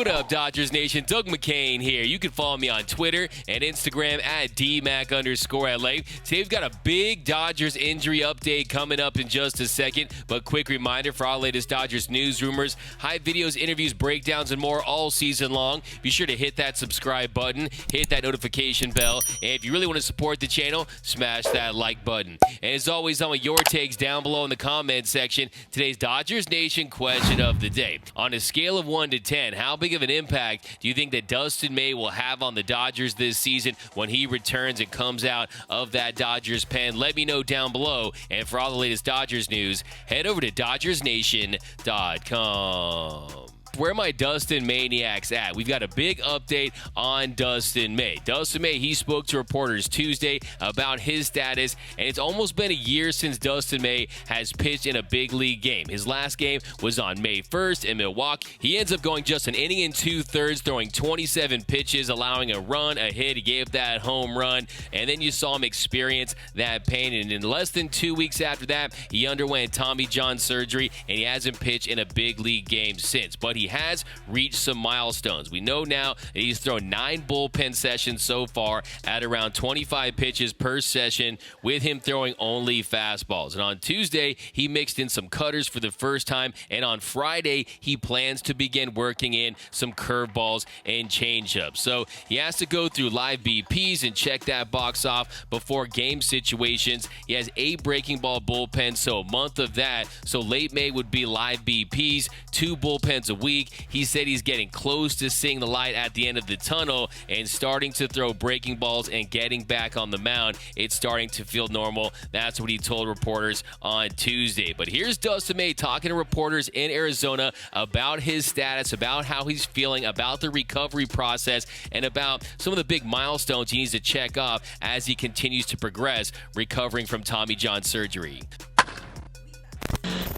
What up, Dodgers Nation? Doug McCain here. You can follow me on Twitter and Instagram at DMac_LA. Today we've got a big Dodgers injury update coming up in just a second. But quick reminder for our latest Dodgers news, rumors, hype videos, interviews, breakdowns, and more all season long. Be sure to hit that subscribe button, hit that notification bell, and if you really want to support the channel, smash that like button. And as always, I want your takes down below in the comment section. Today's Dodgers Nation question of the day. On a scale of 1 to 10, how big of an impact do you think that Dustin May will have on the Dodgers this season when he returns and comes out of that Dodgers pen? Let me know down below. And for all the latest Dodgers news, head over to DodgersNation.com. Where are my Dustin Maniacs at? We've got a big update on Dustin May. Dustin May, he spoke to reporters Tuesday about his status, and it's almost been a year since Dustin May has pitched in a big league game. His last game was on May 1st in Milwaukee. He ends up going just an inning and 2/3, throwing 27 pitches, allowing a run, a hit. He gave that home run, and then you saw him experience that pain, and in less than 2 weeks after that, he underwent Tommy John surgery, and he hasn't pitched in a big league game since. But he has reached some milestones. We know now that he's thrown 9 bullpen sessions so far at around 25 pitches per session, with him throwing only fastballs. And on Tuesday, he mixed in some cutters for the first time, and on Friday, he plans to begin working in some curveballs and changeups. So he has to go through live BPs and check that box off before game situations. He has 8 breaking ball bullpens, so a month of that. So late May would be live BPs, 2 bullpens a week. He said he's getting close to seeing the light at the end of the tunnel and starting to throw breaking balls and getting back on the mound. It's starting to feel normal. That's what he told reporters on Tuesday. But here's Dustin May talking to reporters in Arizona about his status, about how he's feeling, about the recovery process, and about some of the big milestones he needs to check off as he continues to progress recovering from Tommy John surgery.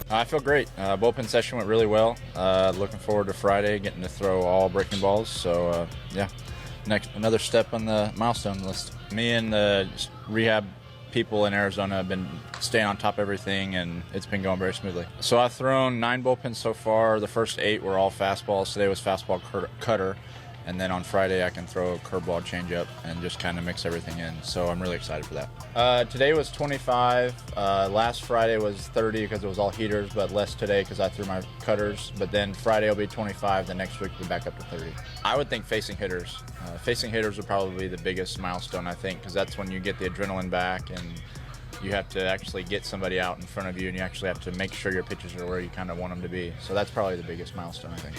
I feel great. Bullpen session went really well. Looking forward to Friday, getting to throw all breaking balls. So, yeah, another step on the milestone list. Me and the rehab people in Arizona have been staying on top of everything, and it's been going very smoothly. So I've thrown 9 bullpens so far. The first 8 were all fastballs. Today was fastball cutter. And then on Friday, I can throw a curveball changeup and just kind of mix everything in. So I'm really excited for that. Today was 25. Last Friday was 30 because it was all heaters, but less today because I threw my cutters. But then Friday will be 25. The next week we'll be back up to 30. I would think facing hitters. Facing hitters would probably be the biggest milestone, I think, because that's when you get the adrenaline back and you have to actually get somebody out in front of you, and you actually have to make sure your pitches are where you kind of want them to be. So that's probably the biggest milestone, I think.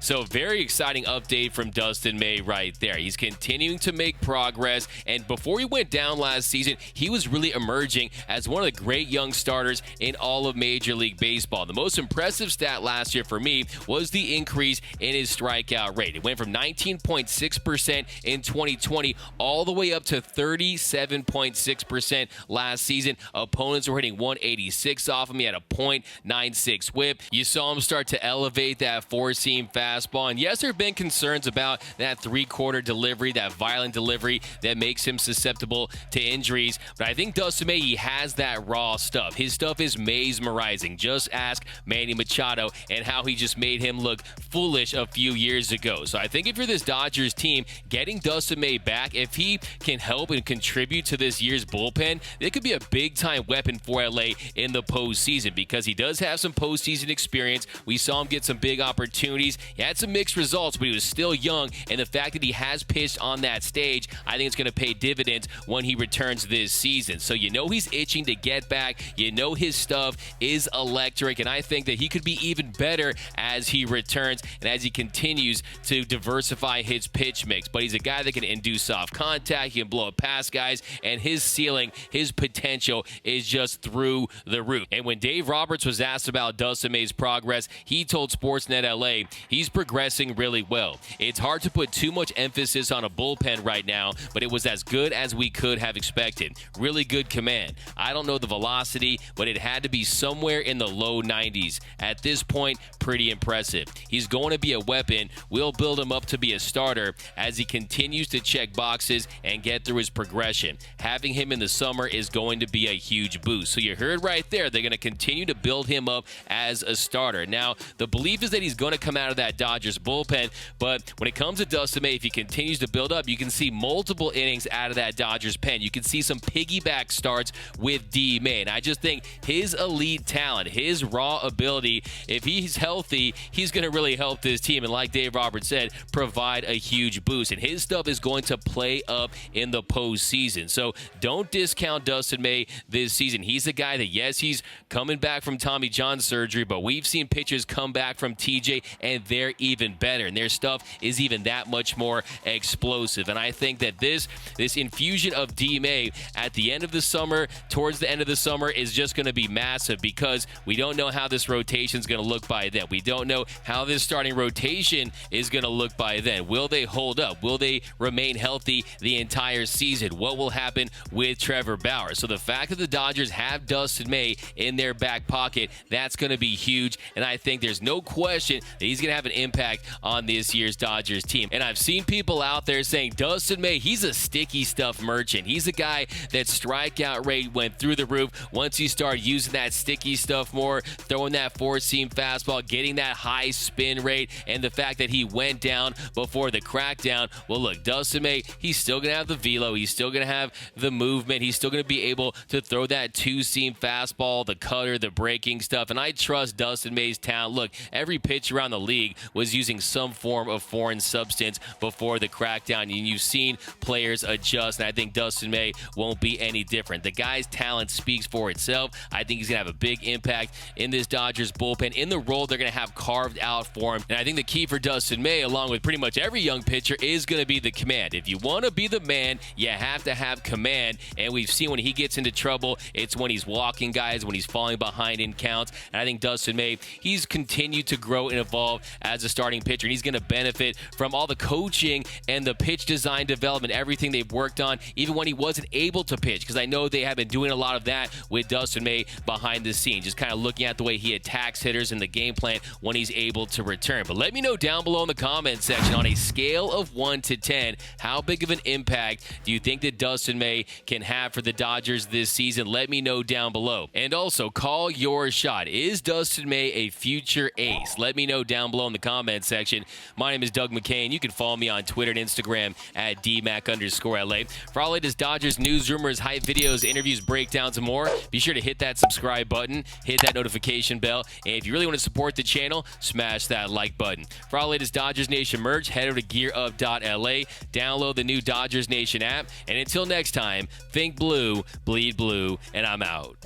So very exciting update from Dustin May right there. He's continuing to make progress, and before he went down last season, he was really emerging as one of the great young starters in all of Major League Baseball. The most impressive stat last year for me was the increase in his strikeout rate. It went from 19.6% in 2020 all the way up to 37.6% last season. Opponents were hitting 186 off him. He had a .96 whip. You saw him start to elevate that four-seam fastball. And yes, there have been concerns about that three-quarter delivery, that violent delivery that makes him susceptible to injuries. But I think Dustin May, he has that raw stuff. His stuff is mesmerizing. Just ask Manny Machado and how he just made him look foolish a few years ago. So I think if you're this Dodgers team, getting Dustin May back, if he can help and contribute to this year's bullpen, it could be a big-time weapon for LA in the postseason, because he does have some postseason experience. We saw him get some big opportunities. He had some mixed results, but he was still young, and the fact that he has pitched on that stage, I think it's going to pay dividends when he returns this season. So you know he's itching to get back. You know his stuff is electric, and I think that he could be even better as he returns and as he continues to diversify his pitch mix. But he's a guy that can induce soft contact, he can blow up past guys, and his ceiling, his potential is just through the roof. And when Dave Roberts was asked about Dustin May's progress, he told Sportsnet LA he's he's progressing really well. It's hard to put too much emphasis on a bullpen right now, but it was as good as we could have expected. Really good command. I don't know the velocity, but it had to be somewhere in the low 90s. At this point, pretty impressive. He's going to be a weapon. We'll build him up to be a starter as he continues to check boxes and get through his progression. Having him in the summer is going to be a huge boost. So you heard right there, they're going to continue to build him up as a starter. Now, the belief is that he's going to come out of that Dodgers bullpen, but when it comes to Dustin May, if he continues to build up, you can see multiple innings out of that Dodgers pen. You can see some piggyback starts with D. May. And I just think his elite talent, his raw ability, if he's healthy, he's going to really help this team. And like Dave Roberts said, provide a huge boost. And his stuff is going to play up in the postseason. So don't discount Dustin May this season. He's a guy that, yes, he's coming back from Tommy John surgery, but we've seen pitchers come back from TJ and they're even better. And their stuff is even that much more explosive. And I think that this infusion of D. May at the end of the summer, towards the end of the summer, is just going to be massive because we don't know how this rotation is going to look by then. We don't know how this starting rotation is going to look by then. Will they hold up? Will they remain healthy the entire season? What will happen with Trevor Bauer? So the fact that the Dodgers have Dustin May in their back pocket, that's going to be huge. And I think there's no question that he's going to have an impact on this year's Dodgers team. And I've seen people out there saying Dustin May, he's a sticky stuff merchant. He's a guy that strikeout rate went through the roof once you start using that sticky stuff more, throwing that four-seam fastball, getting that high spin rate, and the fact that he went down before the crackdown. Well, look, Dustin May, he's still going to have the velo. He's still going to have the movement. He's still going to be able to throw that two-seam fastball, the cutter, the breaking stuff, and I trust Dustin May's talent. Look, every pitcher around the league was using some form of foreign substance before the crackdown, and you've seen players adjust, and I think Dustin May won't be any different. The guy's talent speaks for itself. I think he's going to have a big impact in this Dodgers bullpen, in the role they're going to have carved out for him. And I think the key for Dustin May, along with pretty much every young pitcher, is going to be the command. If you want to be the man, you have to have command, and we've seen when he gets into trouble, it's when he's walking guys, when he's falling behind in counts. And I think Dustin May, he's continued to grow and evolve as a starting pitcher, and he's going to benefit from all the coaching and the pitch design development, everything they've worked on, even when he wasn't able to pitch, because I know they have been doing a lot of that with Dustin May behind the scenes, just kind of looking at the way he attacks hitters and the game plan when he's able to return. But let me know down below in the comment section, on a scale of 1 to 10, how big of an impact do you think that Dustin May can have for the Dodgers this season? Let me know down below. And also, call your shot. Is Dustin May a future ace? Let me know down below in the comment section. My name is Doug McCain. You can follow me on Twitter and Instagram at DMac_LA. For all latest Dodgers news, rumors, hype videos, interviews, breakdowns, and more, be sure to hit that subscribe button, hit that notification bell, and if you really want to support the channel, smash that like button. For all latest Dodgers Nation merch, head over to gearup.la, download the new Dodgers Nation app, and until next time, think blue, bleed blue, and I'm out.